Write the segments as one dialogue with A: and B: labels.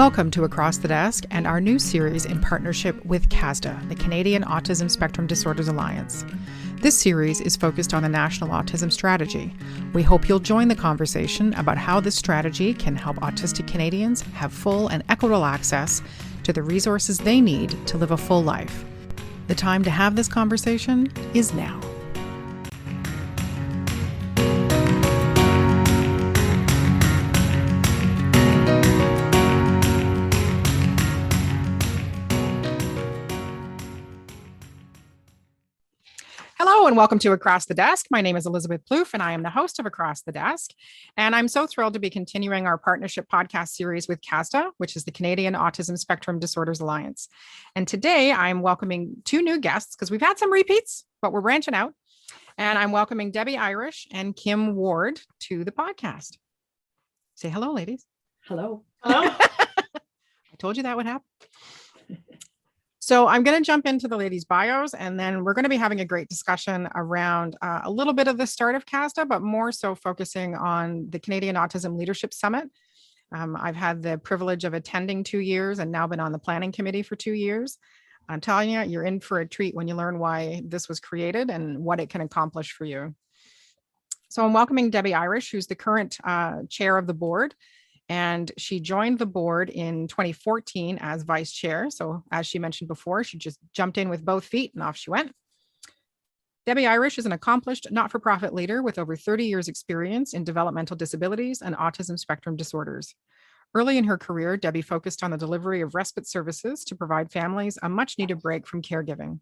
A: Welcome to Across the Desk and our new series in partnership with CASDA, the Canadian Autism Spectrum Disorders Alliance. This series is focused on the National Autism Strategy. We hope you'll join the conversation about how this strategy can help autistic Canadians have full and equitable access to the resources they need to live a full life. The time to have this conversation is now. Hello and welcome to Across the Desk. My name is Elizabeth Plouffe and I am the host of Across the Desk. And I'm so thrilled to be continuing our partnership podcast series with CASDA, which is the Canadian Autism Spectrum Disorders Alliance. And today I'm welcoming two new guests because we've had some repeats, but we're branching out. And I'm welcoming Debbie Irish and Kim Ward to the podcast. Say hello, ladies.
B: Hello.
A: Hello. I told you that would happen. So I'm going to jump into the ladies' bios, and then we're going to be having a great discussion around a little bit of the start of CASDA, but more so focusing on the Canadian Autism Leadership Summit. I've had the privilege of attending 2 years and now been on the planning committee for 2 years. I'm telling you, you're in for a treat when you learn why this was created and what it can accomplish for you. So I'm welcoming Debbie Irish, who's the current chair of the board. And she joined the board in 2014 as vice chair. So as she mentioned before, she just jumped in with both feet and off she went. Debbie Irish is an accomplished not-for-profit leader with over 30 years experience in developmental disabilities and autism spectrum disorders. Early in her career, Debbie focused on the delivery of respite services to provide families a much-needed break from caregiving.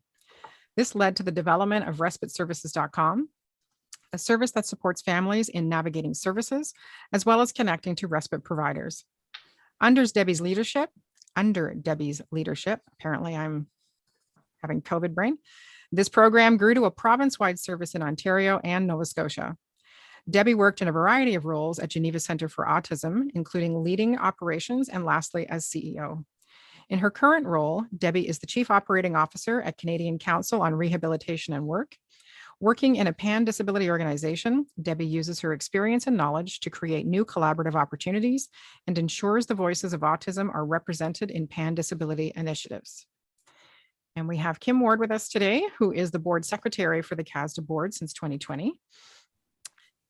A: This led to the development of respiteservices.com, a service that supports families in navigating services, as well as connecting to respite providers. Under Debbie's leadership, apparently I'm having COVID brain, this program grew to a province-wide service in Ontario and Nova Scotia. Debbie worked in a variety of roles at Geneva Centre for Autism, including leading operations and lastly as CEO. In her current role, Debbie is the Chief Operating Officer at Canadian Council on Rehabilitation and Work. Working in a pan-disability organization, Debbie uses her experience and knowledge to create new collaborative opportunities and ensures the voices of autism are represented in pan-disability initiatives. And we have Kim Ward with us today, who is the board secretary for the CASDA board since 2020.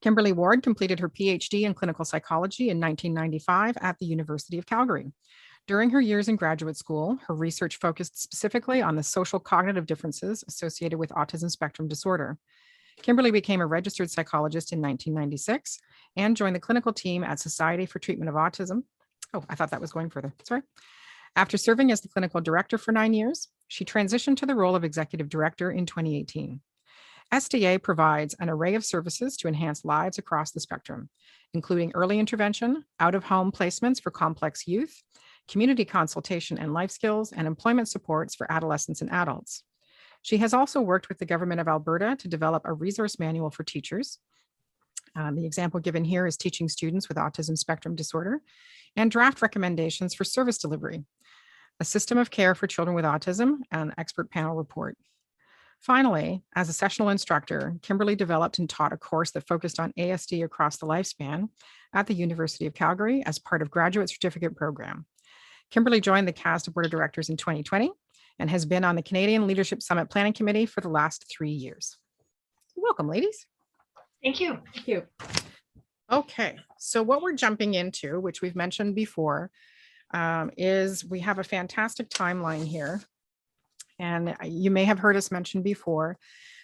A: Kimberly Ward completed her PhD in clinical psychology in 1995 at the University of Calgary. During her years in graduate school, her research focused specifically on the social cognitive differences associated with autism spectrum disorder. Kimberly became a registered psychologist in 1996 and joined the clinical team at Society for Treatment of Autism. Oh, I thought that was going further. Sorry. After serving as the clinical director for 9 years, she transitioned to the role of executive director in 2018. SDA provides an array of services to enhance lives across the spectrum, including early intervention, out-of-home placements for complex youth, community consultation and life skills, and employment supports for adolescents and adults. She has also worked with the government of Alberta to develop a resource manual for teachers. The example given here is teaching students with autism spectrum disorder, and draft recommendations for service delivery, a system of care for children with autism, and expert panel report. Finally, as a sessional instructor, Kimberly developed and taught a course that focused on ASD across the lifespan at the University of Calgary as part of graduate certificate program. Kimberly joined the CASDA Board of Directors in 2020 and has been on the Canadian Leadership Summit Planning Committee for the last 3 years. Welcome, ladies.
B: Thank you.
A: Thank you. Okay, so what we're jumping into, which we've mentioned before, is we have a fantastic timeline here. And you may have heard us mention before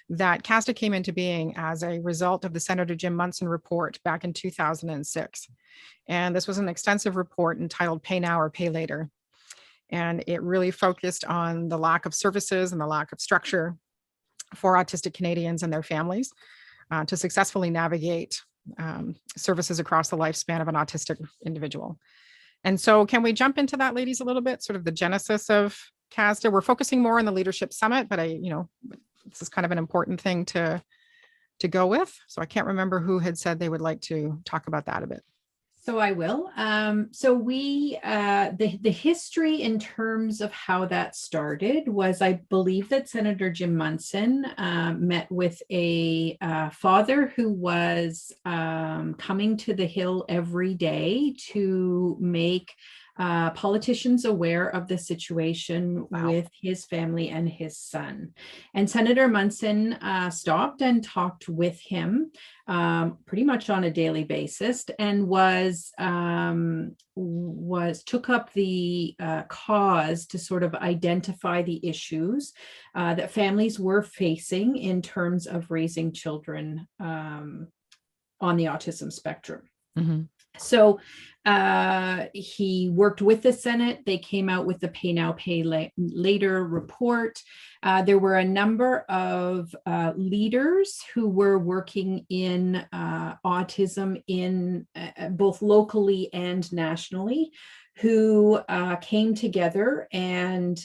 A: that CASDA came into being as a result of the Senator Jim Munson report back in 2006. And this was an extensive report entitled Pay Now or Pay Later. And it really focused on the lack of services and the lack of structure for autistic Canadians and their families to successfully navigate services across the lifespan of an autistic individual. And so can we jump into that, ladies, a little bit, sort of the genesis of CASDA? We're focusing more on the Leadership Summit, but this is kind of an important thing to go with. So I can't remember who had said they would like to talk about that a bit.
B: So I will. So we, the history in terms of how that started was, I believe that Senator Jim Munson met with a father who was coming to the Hill every day to make politicians aware of the situation
A: Wow.
B: with his family and his son. And Senator Munson stopped and talked with him pretty much on a daily basis, and took up the cause to sort of identify the issues that families were facing in terms of raising children on the autism spectrum.
A: Mm-hmm.
B: So he worked with the Senate. They came out with the Pay Now, Pay Later report. There were a number of leaders who were working in autism in both locally and nationally, who came together and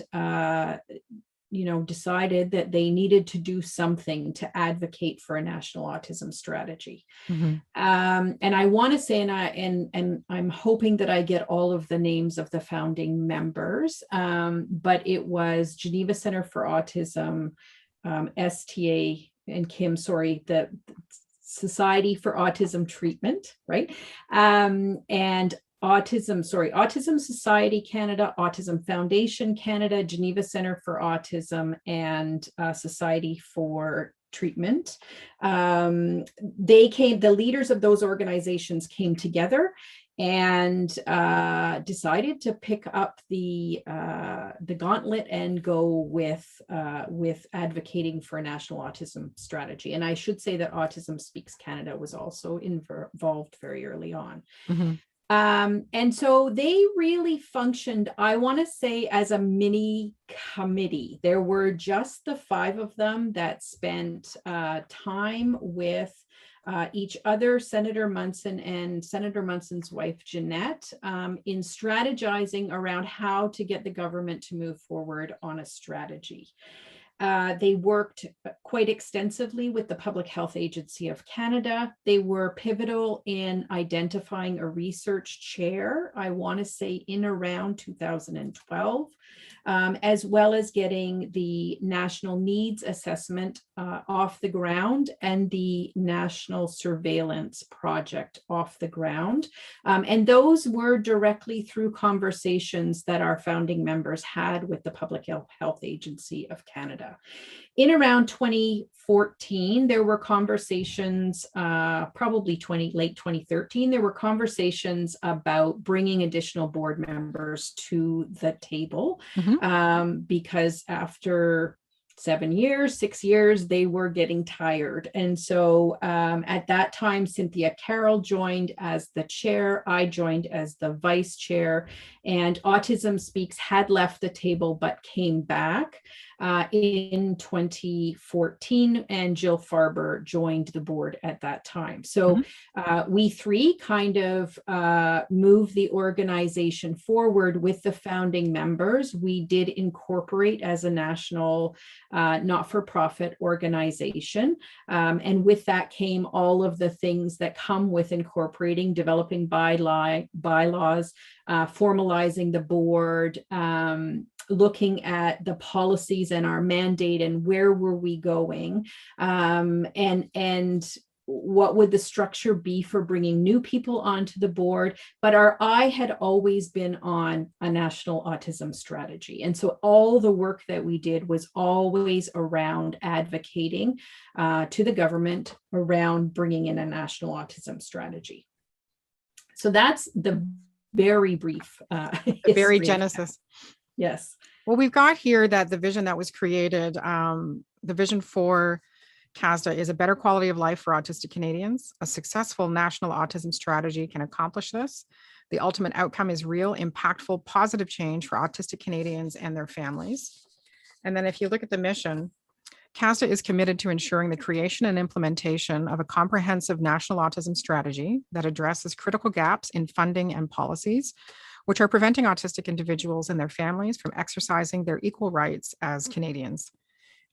B: decided that they needed to do something to advocate for a national autism strategy.
A: Mm-hmm.
B: And I want to say, and I'm hoping that I get all of the names of the founding members, but it was Geneva Center for Autism, STA, and Kim, sorry, the Society for Autism Treatment, right? And Autism Society Canada, Autism Foundation Canada, Geneva Center for Autism, and Society for Treatment. The leaders of those organizations came together and decided to pick up the gauntlet and go with advocating for a national autism strategy. And I should say that Autism Speaks Canada was also involved very early on.
A: Mm-hmm.
B: And so they really functioned, I want to say, as a mini committee. There were just the 5 of them that spent time with each other, Senator Munson and Senator Munson's wife, Jeanette, in strategizing around how to get the government to move forward on a strategy. They worked quite extensively with the Public Health Agency of Canada. They were pivotal in identifying a research chair, I want to say in around 2012, as well as getting the National Needs Assessment off the ground and the National Surveillance Project off the ground. And those were directly through conversations that our founding members had with the Public Health Agency of Canada. In around 2014, there were conversations, probably late 2013, there were conversations about bringing additional board members to the table, because after 6 years, they were getting tired. And so at that time, Cynthia Carroll joined as the chair. I joined as the vice chair, and Autism Speaks had left the table but came back in 2014, and Jill Farber joined the board at that time. So we 3 kind of moved the organization forward with the founding members. We did incorporate as a national not-for-profit organization. And with that came all of the things that come with incorporating, developing bylaws, formalizing the board, looking at the policies and our mandate and where were we going, and what would the structure be for bringing new people onto the board. But our eye had always been on a national autism strategy. And so all the work that we did was always around advocating to the government around bringing in a national autism strategy. So that's the very brief
A: The very genesis.
B: Yes.
A: Well, we've got here that the vision that was created, the vision for CASDA is a better quality of life for autistic Canadians. A successful national autism strategy can accomplish this. The ultimate outcome is real, impactful, positive change for autistic Canadians and their families. And then if you look at the mission, CASDA is committed to ensuring the creation and implementation of a comprehensive national autism strategy that addresses critical gaps in funding and policies, which are preventing autistic individuals and their families from exercising their equal rights as Canadians.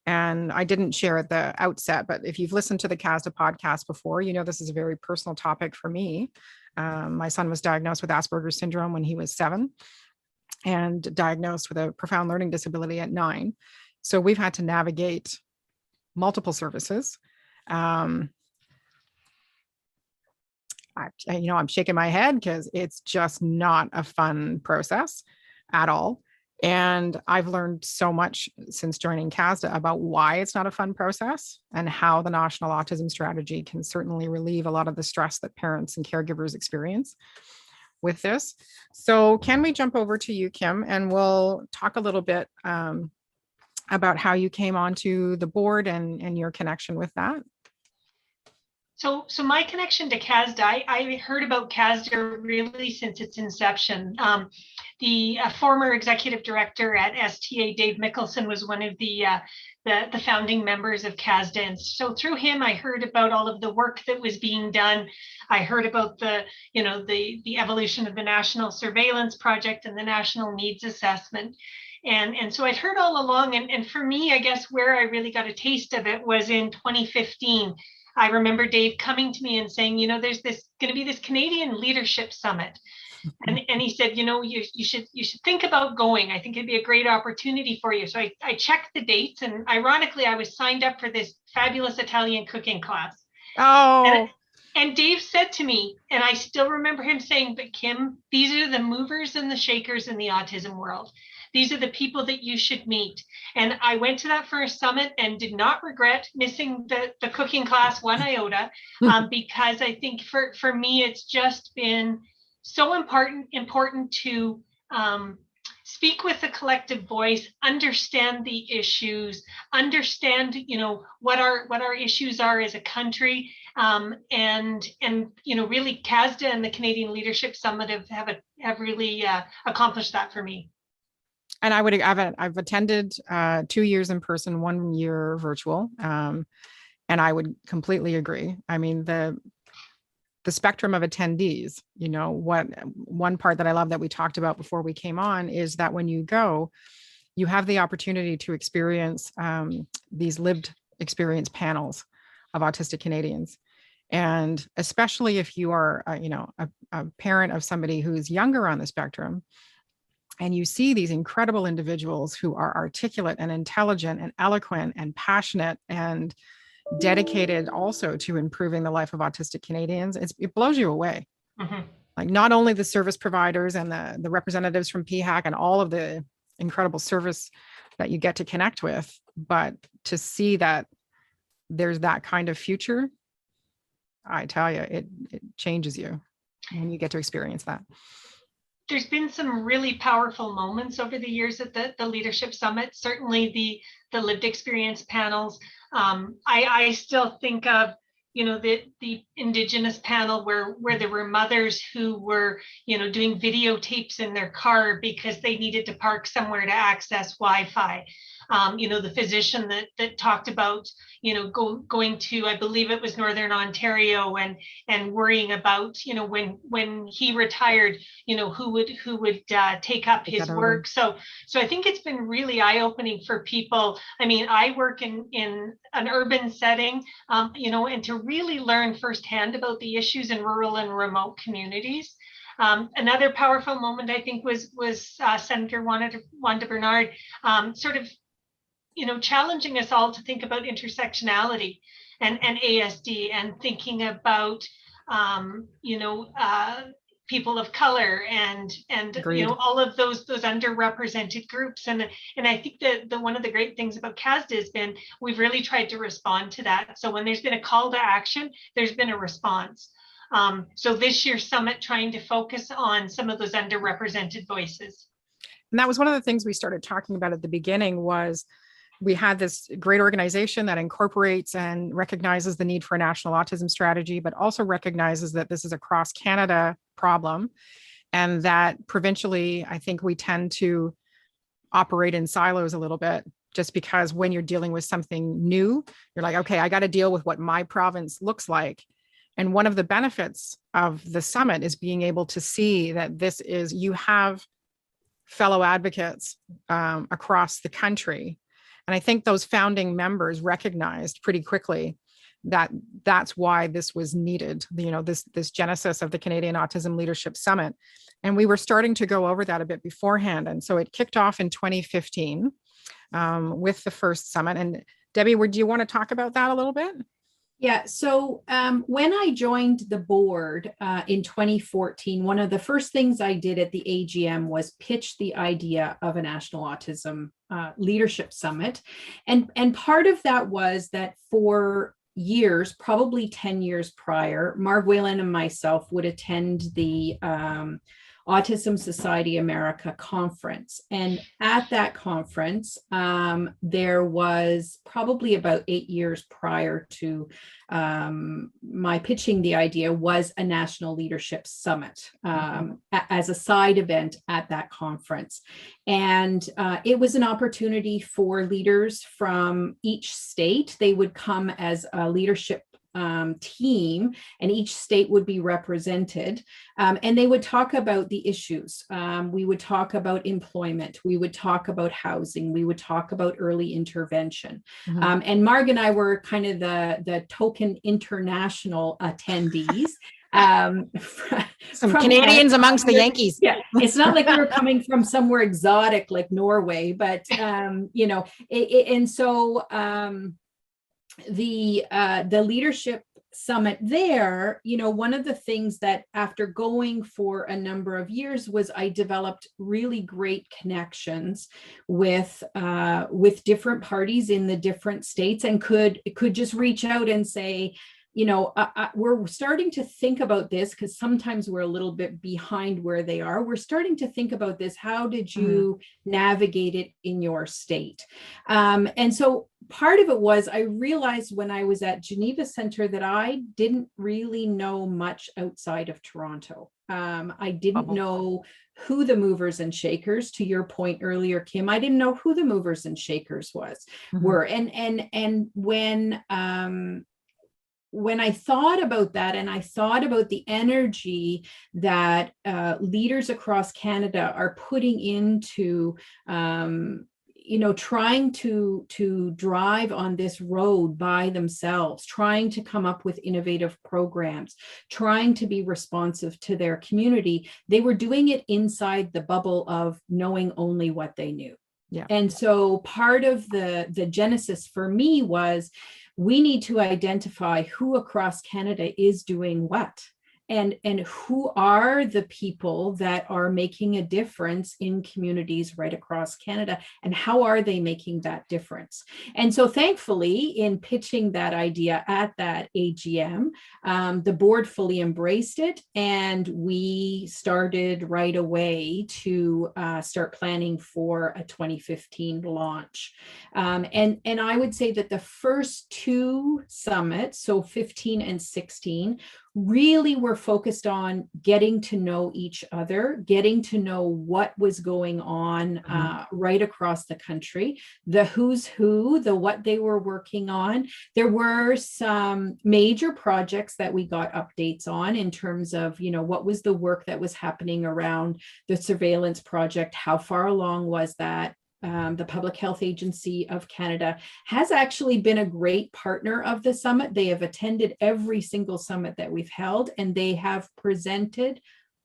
A: And I didn't share at the outset, but if you've listened to the CASDA podcast before, you know this is a very personal topic for me. My son was diagnosed with Asperger's syndrome when he was 7 and diagnosed with a profound learning disability at 9. So we've had to navigate multiple services. I'm shaking my head because it's just not a fun process at all. And I've learned so much since joining CASDA about why it's not a fun process and how the National Autism Strategy can certainly relieve a lot of the stress that parents and caregivers experience with this. So can we jump over to you, Kim, and we'll talk a little bit about how you came onto the board and your connection with that?
C: So my connection to CASDA, I heard about CASDA really since its inception. The former executive director at STA, Dave Mickelson, was one of the founding members of CASDA. And so through him, I heard about all of the work that was being done. I heard about the evolution of the National Surveillance Project and the National Needs Assessment. And so I'd heard all along. And for me, I guess where I really got a taste of it was in 2015. I remember Dave coming to me and saying, there's going to be this Canadian Leadership Summit. And he said, you should think about going. I think it'd be a great opportunity for you. So I checked the dates, and ironically, I was signed up for this fabulous Italian cooking class.
A: Oh.
C: And Dave said to me, and I still remember him saying, but Kim, these are the movers and the shakers in the autism world. These are the people that you should meet. And I went to that first summit and did not regret missing the cooking class one iota, because I think for me, it's just been so important to speak with the collective voice, understand the issues, understand, what our issues are as a country. And really CASDA and the Canadian Leadership Summit have really accomplished that for me.
A: And I've attended 2 years in person, 1 year virtual. And I would completely agree. I mean, the spectrum of attendees, one part that I love that we talked about before we came on is that when you go, you have the opportunity to experience these lived experience panels of autistic Canadians. And especially if you are, a parent of somebody who's younger on the spectrum, and you see these incredible individuals who are articulate and intelligent and eloquent and passionate and dedicated also to improving the life of autistic Canadians, it blows you away. Mm-hmm. Like not only the service providers and the representatives from PHAC and all of the incredible service that you get to connect with, but to see that there's that kind of future, I tell you, it changes you when you get to experience that.
C: There's been some really powerful moments over the years at the Leadership Summit, certainly the lived experience panels. I still think of, the Indigenous panel where there were mothers who were, doing videotapes in their car because they needed to park somewhere to access Wi-Fi. The physician that talked about, going to, I believe it was Northern Ontario and worrying about, when he retired, who would take up his work. So I think it's been really eye-opening for people. I mean, I work in an urban setting, and to really learn firsthand about the issues in rural and remote communities. Another powerful moment, I think, was Senator Wanda Bernard sort of challenging us all to think about intersectionality and ASD and thinking about, people of color and all of those underrepresented groups. And I think that one of the great things about CASDA has been we've really tried to respond to that. So when there's been a call to action, there's been a response. So this year's summit trying to focus on some of those underrepresented voices.
A: And that was one of the things we started talking about at the beginning was we had this great organization that incorporates and recognizes the need for a national autism strategy, but also recognizes that this is a cross Canada problem and that provincially, I think we tend to operate in silos a little bit just because when you're dealing with something new, you're like, okay, I got to deal with what my province looks like. And one of the benefits of the summit is being able to see that you have fellow advocates across the country. And I think those founding members recognized pretty quickly that that's why this was needed, this genesis of the Canadian Autism Leadership Summit. And we were starting to go over that a bit beforehand. And so it kicked off in 2015 with the first summit. And Debbie, do you want to talk about that a little bit?
B: Yeah. So when I joined the board in 2014, one of the first things I did at the AGM was pitch the idea of a National Autism Leadership Summit. And part of that was that for years, probably 10 years prior, Marg Whalen and myself would attend the Autism Society America conference. And at that conference, there was probably about 8 years prior to my pitching the idea was a National Leadership Summit as a side event at that conference. And it was an opportunity for leaders from each state. They would come as a leadership team, and each state would be represented, and they would talk about the issues. We would talk about employment, we would talk about housing, we would talk about early intervention. And Marg and I were kind of the token international attendees.
A: Some Canadians amongst the Yankees.
B: Yeah, it's not like we were coming from somewhere exotic like Norway, but you know, and so the leadership summit there, you know, one of the things that after going for a number of years was I developed really great connections with different parties in the different states, and could just reach out and say, you know, we're starting to think about this, because sometimes we're a little bit behind where they are. We're starting to think about this. How did you navigate it in your state? And so part of it was I realized when I was at Geneva Center that I didn't really know much outside of Toronto. I didn't know who the movers and shakers, to your point earlier, Kim, I didn't know who the movers and shakers were. And when I thought about that, and I thought about the energy that leaders across Canada are putting into, you know, trying to drive on this road by themselves, trying to come up with innovative programs, trying to be responsive to their community, they were doing it inside the bubble of knowing only what they knew.
A: Yeah.
B: And so part of the genesis for me was, we need to identify who across Canada is doing what, and who are the people that are making a difference in communities right across Canada, and how are they making that difference. And so thankfully, in pitching that idea at that AGM, the board fully embraced it, and we started right away to start planning for a 2015 launch. And I would say that the first two summits, so 15 and 16, really were focused on getting to know each other, getting to know what was going on right across the country, the who's who, the what they were working on. There were some major projects that we got updates on in terms of, you know, what was the work that was happening around the surveillance project, how far along was that. The Public Health Agency of Canada has actually been a great partner of the summit. They have attended every single summit that we've held, and they have presented,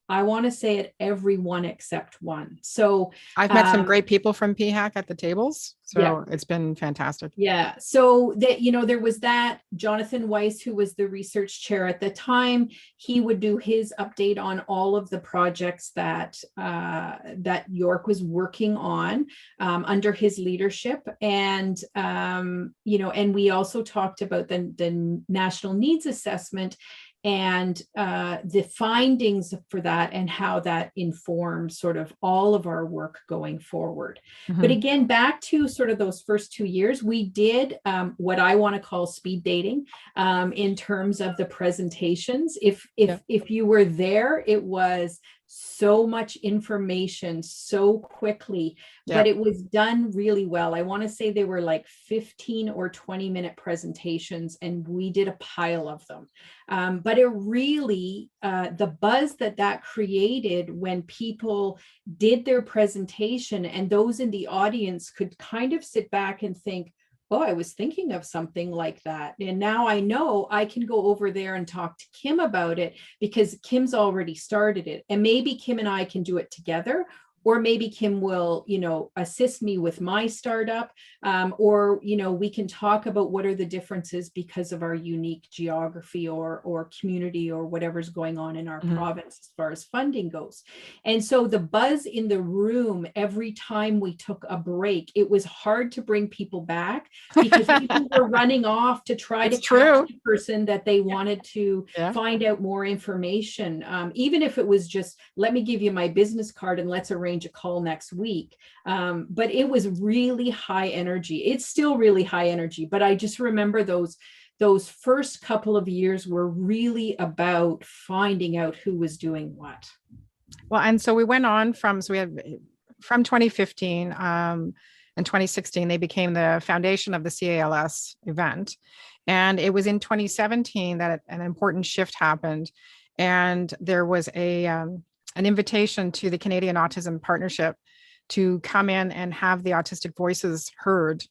B: I want to say, at every one except one. So
A: I've met some great people from PHAC at the tables. So it's been fantastic.
B: Yeah. So that, you know, there was that Jonathan Weiss, who was the research chair at the time, he would do his update on all of the projects that that York was working on under his leadership. And, you know, and we also talked about the national needs assessment and the findings for that, and how that informs sort of all of our work going forward. But again, back to sort of those first 2 years, we did what I want to call speed dating in terms of the presentations. If you were there, it was so much information so quickly, but it was done really well. I want to say they were like 15 or 20-minute presentations, and we did a pile of them. But it really, the buzz that created when people did their presentation, and those in the audience could kind of sit back and think, oh, I was thinking of something like that. And now I know I can go over there and talk to Kim about it, because Kim's already started it. And maybe Kim and I can do it together, or maybe Kim will, assist me with my startup, or, we can talk about what are the differences because of our unique geography or community or whatever's going on in our province as far as funding goes. And so the buzz in the room every time we took a break, it was hard to bring people back because people were running off to try to catch the person that they wanted to find out more information. Even if it was just, let me give you my business card and let's arrange a call next week. But it was really high energy. It's still really high energy, but I just remember those first couple of years were really about finding out who was doing what.
A: Well, and so we went on from 2015 and 2016, they became the foundation of the CALS event. And it was in 2017 that an important shift happened. And there was an invitation to the Canadian Autism Partnership to come in and have the autistic voices heard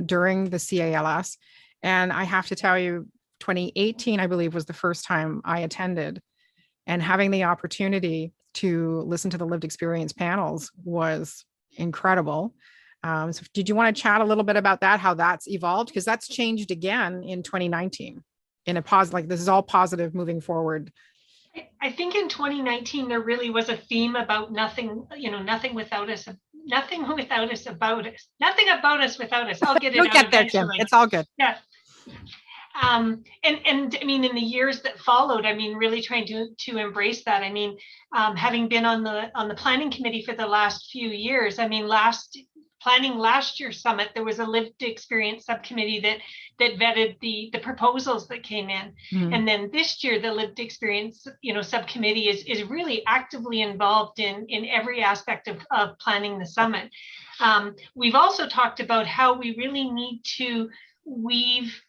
A: during the CALS. And I have to tell you, 2018, I believe, was the first time I attended. And having the opportunity to listen to the lived experience panels was incredible. So did you want to chat a little bit about that, how that's evolved? Because that's changed again in 2019 in a positive, like this is all positive moving forward.
C: I think in 2019, there really was a theme about nothing without us, nothing about us without us. I'll get it.
A: You'll
C: out
A: get there, Kim.
C: eventually.
A: It's all good.
C: Yeah. And I mean, in the years that followed, I mean, really trying to embrace that. I mean, having been on the planning committee for the last few years, I mean, planning last year's summit, there was a lived experience subcommittee that vetted the proposals that came in. And then this year, the lived experience, subcommittee is really actively involved in every aspect of planning the summit. We've also talked about how we really need to weave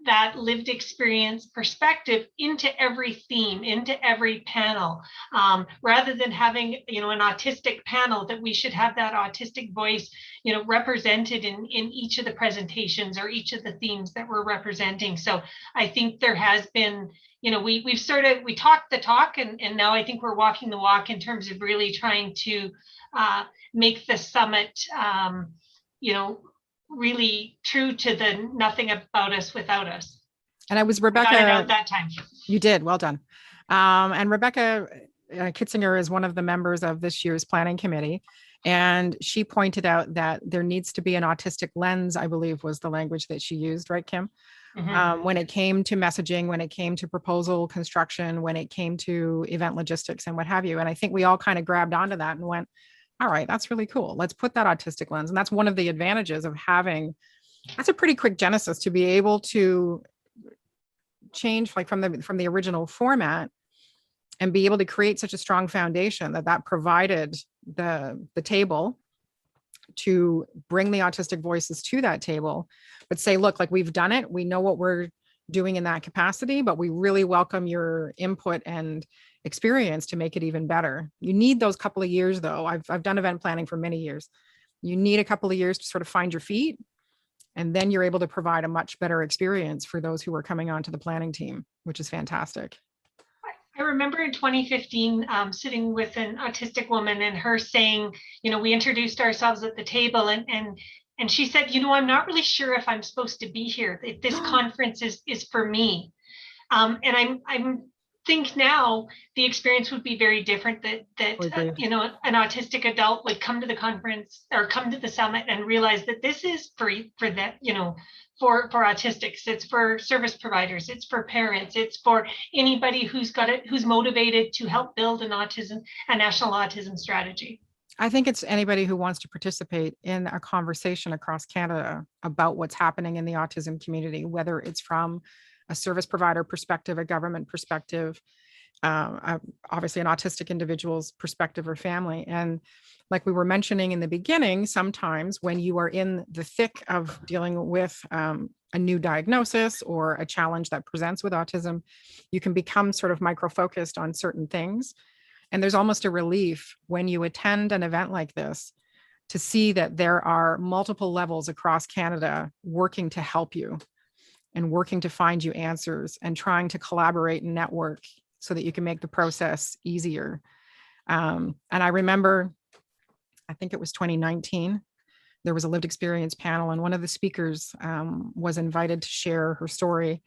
C: that lived experience perspective into every theme, into every panel, rather than having, an autistic panel, that we should have that autistic voice, represented in each of the presentations or each of the themes that we're representing. So I think there has been, we talked the talk, and now I think we're walking the walk in terms of really trying to make the summit, really true to the nothing about us without us.
A: And I was Rebecca.
C: I got it out that time.
A: You did. Well done. And Rebecca Kitzinger is one of the members of this year's planning committee. And she pointed out that there needs to be an autistic lens, I believe was the language that she used, right, Kim? When it came to messaging, when it came to proposal construction, when it came to event logistics and what have you. And I think we all kind of grabbed onto that and went, all right, that's really cool. Let's put that autistic lens. And that's one of the advantages of having, that's a pretty quick genesis to be able to change like from the original format and be able to create such a strong foundation that provided the table to bring the autistic voices to that table, but say, look, like we've done it. We know what we're doing in that capacity, but we really welcome your input and experience to make it even better. You need those couple of years though. I've done event planning for many years. You need a couple of years to sort of find your feet, and then you're able to provide a much better experience for those who are coming onto the planning team, which is fantastic.
C: I remember in 2015 sitting with an autistic woman and her saying, we introduced ourselves at the table and she said, I'm not really sure if I'm supposed to be here. If this conference is for me. And I'm think now the experience would be very different, that an autistic adult would come to the conference or come to the summit and realize that this is for that, for autistics, it's for service providers, it's for parents, it's for anybody who's motivated to help build a national autism strategy.
A: I think it's anybody who wants to participate in a conversation across Canada about what's happening in the autism community, whether it's from a service provider perspective, a government perspective, obviously an autistic individual's perspective or family. And like we were mentioning in the beginning, sometimes when you are in the thick of dealing with a new diagnosis or a challenge that presents with autism, you can become sort of micro-focused on certain things. And there's almost a relief when you attend an event like this to see that there are multiple levels across Canada working to help you and working to find you answers and trying to collaborate and network so that you can make the process easier. And I remember I think it was 2019. There was a lived experience panel, and one of the speakers was invited to share her story.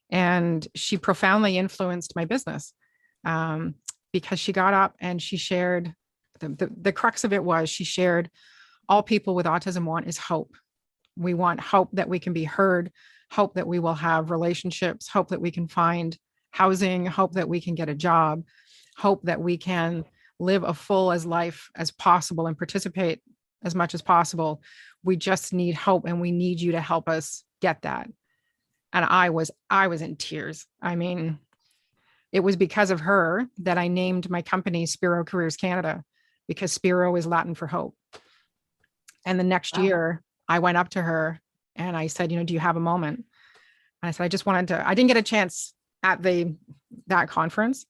A: And she profoundly influenced my business because she got up and she shared, the crux of it was she shared, all people with autism want is hope. We want hope that we can be heard, hope that we will have relationships, hope that we can find housing, hope that we can get a job, hope that we can live a full as life as possible and participate as much as possible. We just need hope, and we need you to help us get that. And I was in tears. I mean, it was because of her that I named my company Spiro Careers Canada, because Spiro is Latin for hope. And the next year I went up to her and I said, do you have a moment? And I said, I didn't get a chance at that conference,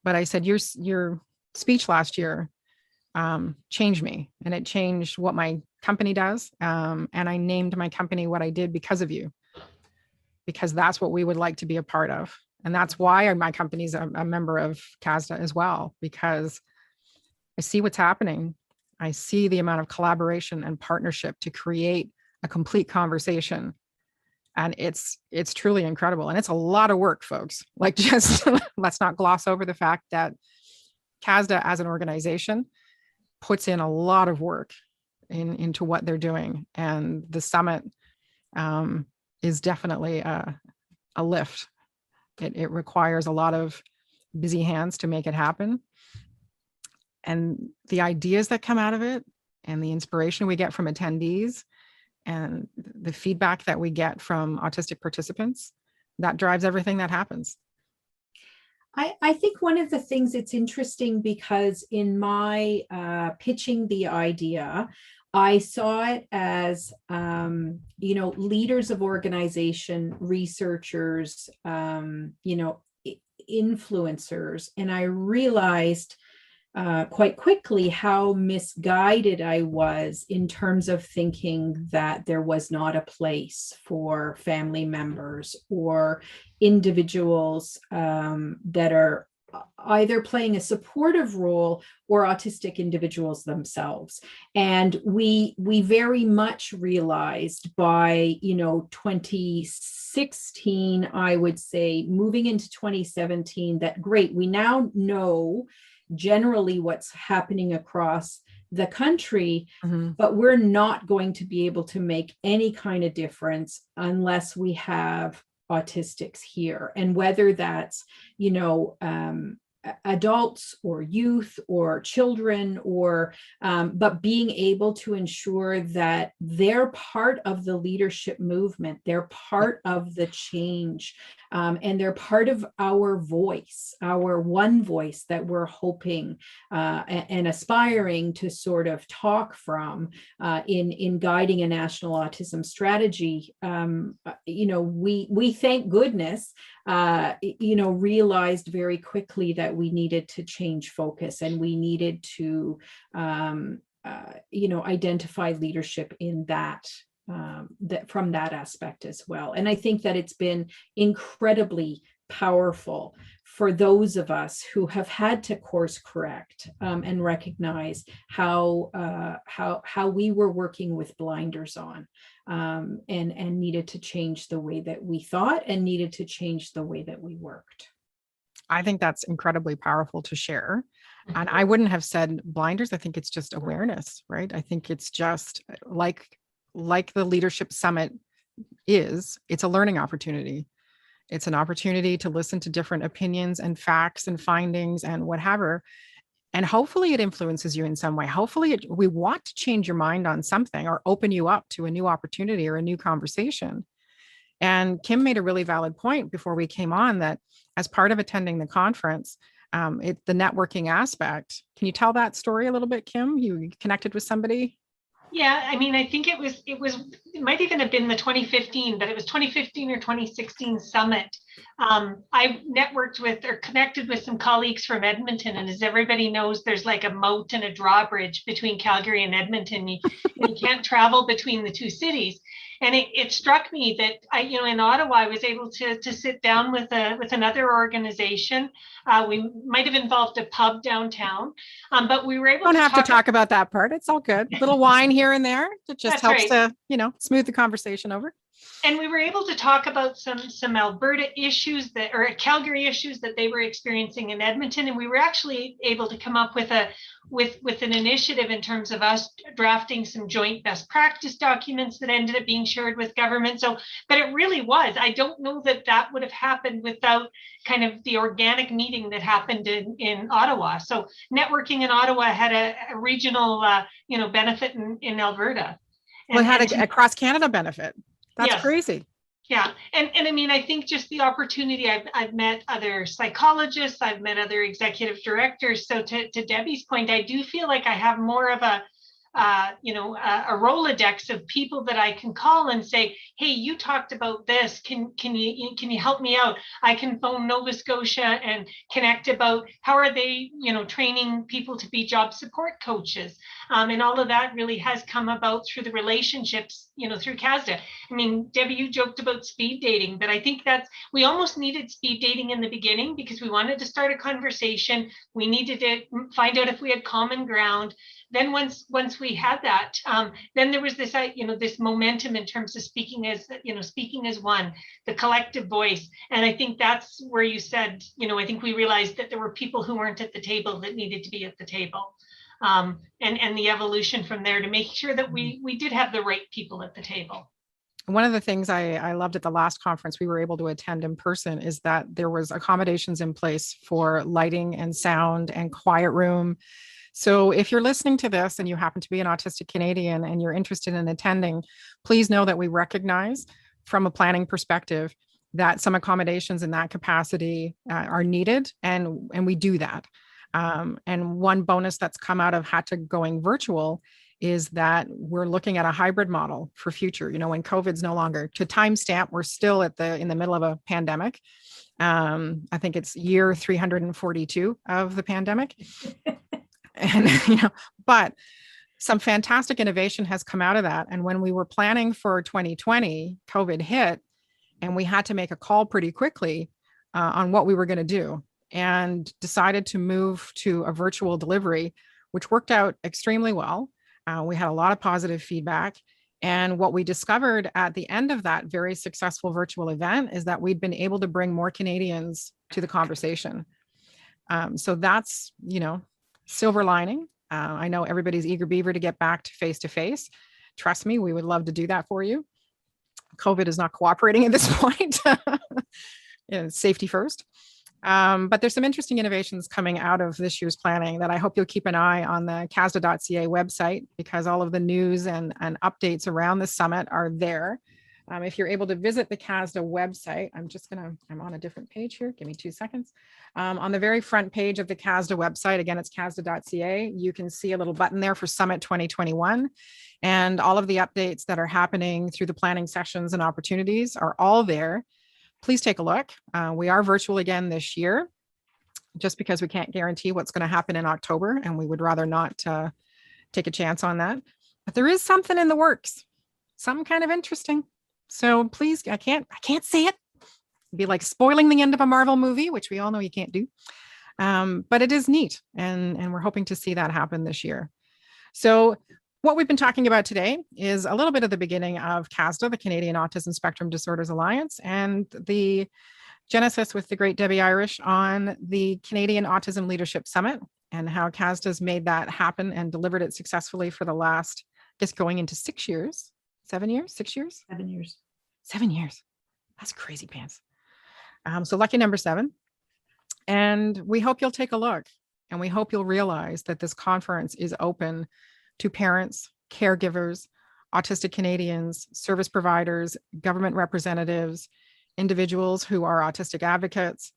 A: but I said, your speech last year changed me, and it changed what my company does. And I named my company what I did because of you, because that's what we would like to be a part of. And that's why my company's a member of CASDA as well, because I see what's happening. I see the amount of collaboration and partnership to create a complete conversation. And it's truly incredible. And it's a lot of work, folks. Like, just let's not gloss over the fact that CASDA as an organization puts in a lot of work into what they're doing. And the summit is definitely a lift. It requires a lot of busy hands to make it happen. And the ideas that come out of it, and the inspiration we get from attendees, and the feedback that we get from autistic participants, that drives everything that happens.
B: I think one of the things that's interesting, because in my pitching the idea, I saw it as, leaders of organization, researchers, influencers. And I realized quite quickly how misguided I was in terms of thinking that there was not a place for family members or individuals that are either playing a supportive role or autistic individuals themselves. And we very much realized by 2016, I would say, moving into 2017, that great, we now know generally what's happening across the country, but we're not going to be able to make any kind of difference unless we have autistics here. And whether that's, adults or youth or children, or but being able to ensure that they're part of the leadership movement, they're part of the change, and they're part of our voice, our one voice that we're hoping and aspiring to sort of talk from in guiding a national autism strategy. We thank goodness realized very quickly that we needed to change focus, and we needed to, identify leadership in that from that aspect as well. And I think that it's been incredibly powerful for those of us who have had to course correct and recognize how we were working with blinders on, and needed to change the way that we thought and needed to change the way that we worked.
A: I think that's incredibly powerful to share. And I wouldn't have said blinders. I think it's just awareness, right? I think it's just like the Leadership Summit it's a learning opportunity. It's an opportunity to listen to different opinions and facts and findings and whatever. And hopefully it influences you in some way. Hopefully we want to change your mind on something or open you up to a new opportunity or a new conversation. And Kim made a really valid point before we came on, that as part of attending the conference, the networking aspect. Can you tell that story a little bit, Kim? You connected with somebody?
C: Yeah, I mean, I think it might even have been the 2015, but it was 2015 or 2016 summit. I networked with or connected with some colleagues from Edmonton. And as everybody knows, there's like a moat and a drawbridge between Calgary and Edmonton. You can't travel between the two cities. And it struck me that in Ottawa, I was able to sit down with another organization. We might have involved a pub downtown, but we were able
A: Don't
C: to
A: have to talk about that part. It's all good. Little wine here and there. It just
C: That's
A: helps
C: right.
A: to, smooth the conversation over.
C: And we were able to talk about some Alberta issues or Calgary issues that they were experiencing in Edmonton. And we were actually able to come up with an initiative in terms of us drafting some joint best practice documents that ended up being shared with government. So, but it really was, I don't know that would have happened without kind of the organic meeting that happened in Ottawa. So networking in Ottawa had a regional, benefit in Alberta.
A: Well, it had a cross Canada benefit. That's
C: Yes.
A: crazy.
C: Yeah. And I mean, I think just the opportunity, I've met other psychologists, I've met other executive directors. So to Debbie's point, I do feel like I have more of a Rolodex of people that I can call and say, hey, you talked about this. Can you help me out? I can phone Nova Scotia and connect about how are they, training people to be job support coaches. And all of that really has come about through the relationships, through CASDA. I mean, Debbie, you joked about speed dating, but I think we almost needed speed dating in the beginning because we wanted to start a conversation. We needed to find out if we had common ground. Then once we had that, then there was this, this momentum in terms of speaking as one, the collective voice. And I think that's where you said, I think we realized that there were people who weren't at the table that needed to be at the table. And the evolution from there to make sure that we did have the right people at the table.
A: One of the things I loved at the last conference we were able to attend in person is that there was accommodations in place for lighting and sound and quiet room. So if you're listening to this and you happen to be an autistic Canadian and you're interested in attending, please know that we recognize from a planning perspective that some accommodations in that capacity are needed, and we do that. And one bonus that's come out of HATA going virtual is that we're looking at a hybrid model for future. When COVID's no longer to timestamp, we're still in the middle of a pandemic. I think it's year 342 of the pandemic. And, but some fantastic innovation has come out of that. And when we were planning for 2020, COVID hit, and we had to make a call pretty quickly on what we were going to do, and decided to move to a virtual delivery, which worked out extremely well. We had a lot of positive feedback. And what we discovered at the end of that very successful virtual event is that we'd been able to bring more Canadians to the conversation. So that's, silver lining. I know everybody's eager beaver to get back to face. Trust me, we would love to do that for you. COVID is not cooperating at this point. Safety first. But there's some interesting innovations coming out of this year's planning that I hope you'll keep an eye on the CASDA.ca website, because all of the news and updates around the summit are there. If you're able to visit the CASDA website, I'm on a different page here. Give me 2 seconds. On the very front page of the CASDA website, again, it's CASDA.ca. You can see a little button there for Summit 2021. And all of the updates that are happening through the planning sessions and opportunities are all there. Please take a look. We are virtual again this year, just because we can't guarantee what's going to happen in October, and we would rather not take a chance on that. But there is something in the works, something kind of interesting. So please, I can't say it. It'd be like spoiling the end of a Marvel movie, which we all know you can't do. But it is neat, and we're hoping to see that happen this year. So what we've been talking about today is a little bit of the beginning of CASDA, the Canadian Autism Spectrum Disorders Alliance, and the genesis with the great Debbie Irish on the Canadian Autism Leadership Summit, and how CASDA's made that happen and delivered it successfully for the last, going into 6 years, 7 years, 6 years?
B: 7 years.
A: 7 years. That's crazy pants. So lucky number 7. And we hope you'll take a look, and we hope you'll realize that this conference is open to parents, caregivers, autistic Canadians, service providers, government representatives, individuals who are autistic advocates.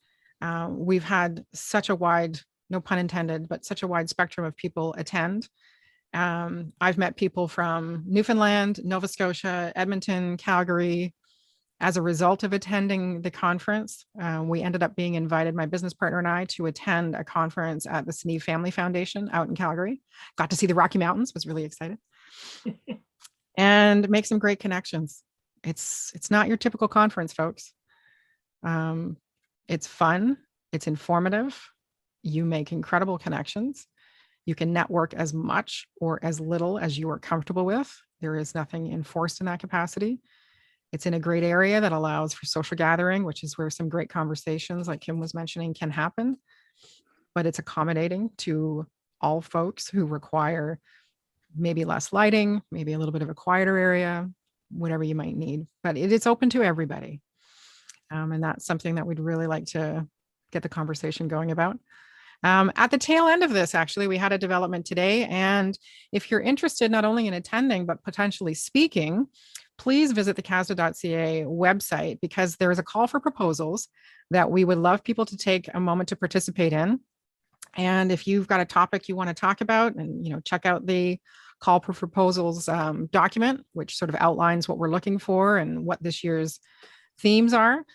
A: We've had such a wide, no pun intended, but such a wide spectrum of people attend. I've met people from Newfoundland, Nova Scotia, Edmonton, Calgary, As a result of attending the conference, we ended up being invited, my business partner and I, to attend a conference at the Sneeve Family Foundation out in Calgary. Got to see the Rocky Mountains, was really excited, and make some great connections. It's not your typical conference, folks. It's fun. It's informative. You make incredible connections. You can network as much or as little as you are comfortable with. There is nothing enforced in that capacity. It's in a great area that allows for social gathering, which is where some great conversations, like Kim was mentioning, can happen. But it's accommodating to all folks who require maybe less lighting, maybe a little bit of a quieter area, whatever you might need. But it's open to everybody. And that's something that we'd really like to get the conversation going about. At the tail end of this, actually, we had a development today. And if you're interested not only in attending, but potentially speaking, please visit the CASDA.ca website, because there is a call for proposals that we would love people to take a moment to participate in. And if you've got a topic you want to talk about, and check out the call for proposals document, which sort of outlines what we're looking for and what this year's themes are,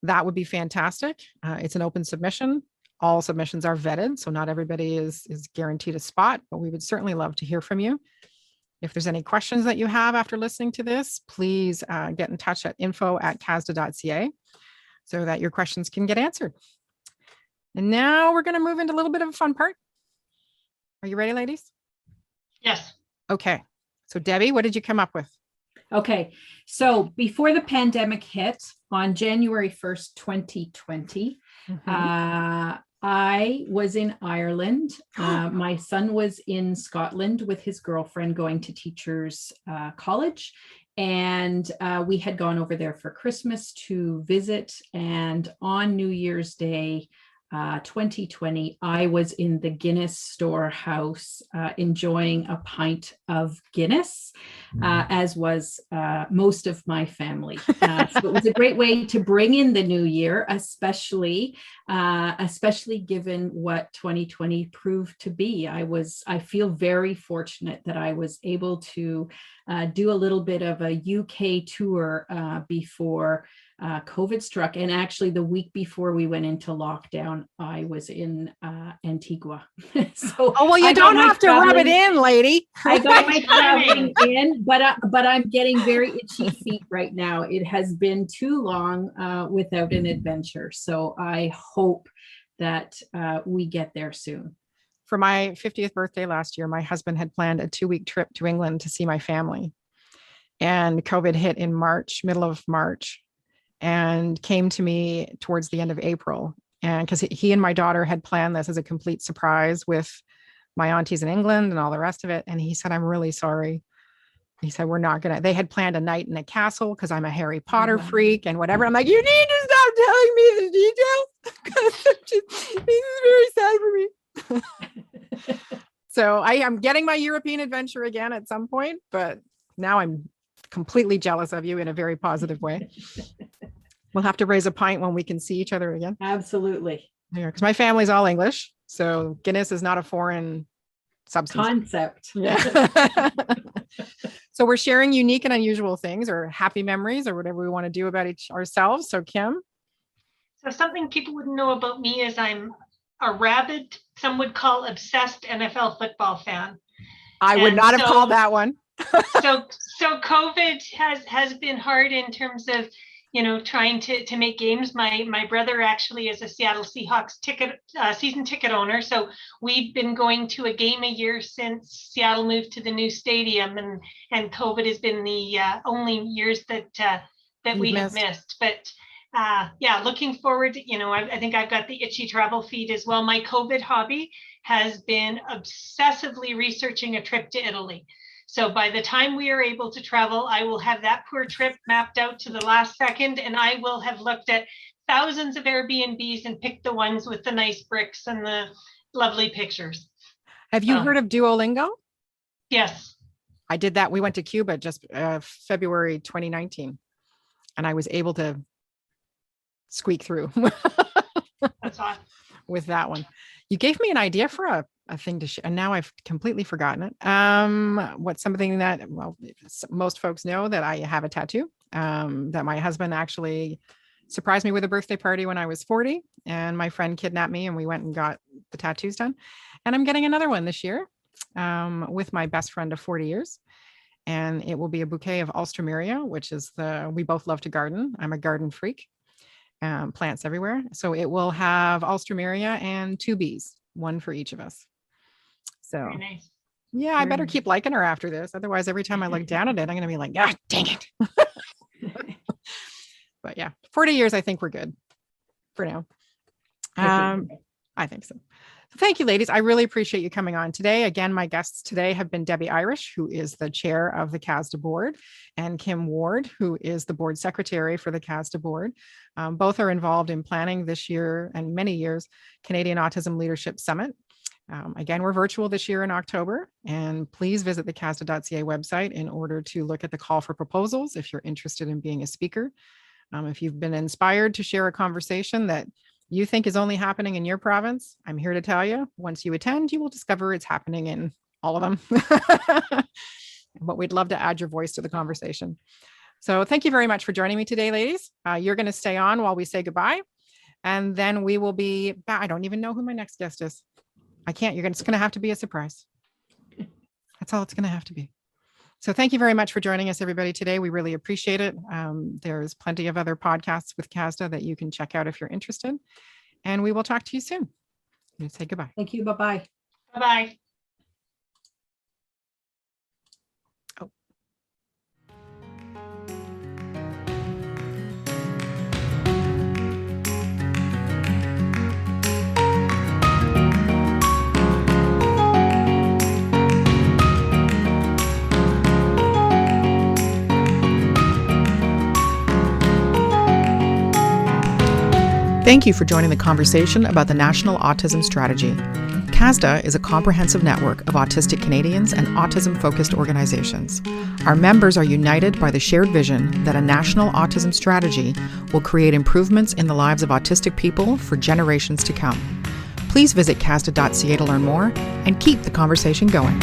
A: that would be fantastic. It's an open submission. All submissions are vetted, so not everybody is guaranteed a spot, but we would certainly love to hear from you. If there's any questions that you have after listening to this, please get in touch at info@casda.ca so that your questions can get answered. And now we're going to move into a little bit of a fun part. Are you ready, ladies?
C: Yes.
A: Okay. So Debbie, what did you come up with?
B: Okay. So before the pandemic hit on January 1st, 2020, I was in Ireland. My son was in Scotland with his girlfriend going to teachers college. And we had gone over there for Christmas to visit. And on New Year's Day, 2020, I was in the Guinness storehouse enjoying a pint of Guinness, as was most of my family. So it was a great way to bring in the new year, especially given what 2020 proved to be. I feel very fortunate that I was able to do a little bit of a UK tour before COVID struck. And actually the week before we went into lockdown, I was in Antigua. So
A: you don't have to rub it in, lady.
B: I got my traveling in, but I'm getting very itchy feet right now. It has been too long without an adventure. So I hope that we get there soon.
A: For my 50th birthday last year, my husband had planned a 2-week trip to England to see my family. And COVID hit in March, middle of March, and came to me towards the end of April. And because he and my daughter had planned this as a complete surprise with my aunties in England and all the rest of it. And he said, I'm really sorry. He said, they had planned a night in a castle because I'm a Harry Potter freak and whatever. I'm like, you need to stop telling me the details because this is very sad for me. So I am getting my European adventure again at some point, but now I'm completely jealous of you in a very positive way. We'll have to raise a pint when we can see each other again.
B: Absolutely.
A: Yeah, because my family's all English, so Guinness is not a foreign substance.
B: Concept.
A: Yeah. So we're sharing unique and unusual things, or happy memories, or whatever we want to do about ourselves. So Kim?
C: So something people wouldn't know about me is I'm a rabid, some would call obsessed NFL football fan.
A: I would not have called that one.
C: so COVID has been hard in terms of, trying to make games. My brother actually is a Seattle Seahawks season ticket owner. So we've been going to a game a year since Seattle moved to the new stadium, and COVID has been the only years that we have missed. But looking forward, I think I've got the itchy travel feed as well. My COVID hobby has been obsessively researching a trip to Italy. So by the time we are able to travel, I will have that poor trip mapped out to the last second, and I will have looked at thousands of Airbnbs and picked the ones with the nice bricks and the lovely pictures.
A: Have you heard of Duolingo?
C: Yes.
A: I did that. We went to Cuba just February 2019, and I was able to squeak through.
C: That's awesome.
A: With that one. You gave me an idea for a thing to share, and now I've completely forgotten it. What's something that, most folks know that I have a tattoo, that my husband actually surprised me with a birthday party when I was 40, and my friend kidnapped me and we went and got the tattoos done. And I'm getting another one this year with my best friend of 40 years. And it will be a bouquet of Alstroemeria, which is we both love to garden. I'm a garden freak, plants everywhere. So it will have Alstroemeria and 2 bees, one for each of us. So
C: Very nice.
A: yeah, I better
B: Very
A: keep liking her after this. Otherwise, every time I look down at it, I'm going to be like, ah, dang it. But yeah, 40 years, I think we're good for now. I think so. Thank you, ladies. I really appreciate you coming on today. Again, my guests today have been Debbie Irish, who is the chair of the CASDA board, and Kim Ward, who is the board secretary for the CASDA board. Both are involved in planning this year and many years Canadian Autism Leadership Summit. Again, we're virtual this year in October, and please visit the CASDA.ca website in order to look at the call for proposals if you're interested in being a speaker. If you've been inspired to share a conversation that you think is only happening in your province, I'm here to tell you, once you attend, you will discover it's happening in all of them. But we'd love to add your voice to the conversation. So thank you very much for joining me today, ladies. You're going to stay on while we say goodbye. And then we will be back. I don't even know who my next guest is. I can't. It's going to have to be a surprise. That's all it's going to have to be. So thank you very much for joining us, everybody, today. We really appreciate it. There's plenty of other podcasts with CASDA that you can check out if you're interested. And we will talk to you soon. Let's say goodbye.
B: Thank you. Bye-bye.
C: Bye-bye.
A: Thank you for joining the conversation about the National Autism Strategy. CASDA is a comprehensive network of autistic Canadians and autism-focused organizations. Our members are united by the shared vision that a national autism strategy will create improvements in the lives of autistic people for generations to come. Please visit CASDA.ca to learn more and keep the conversation going.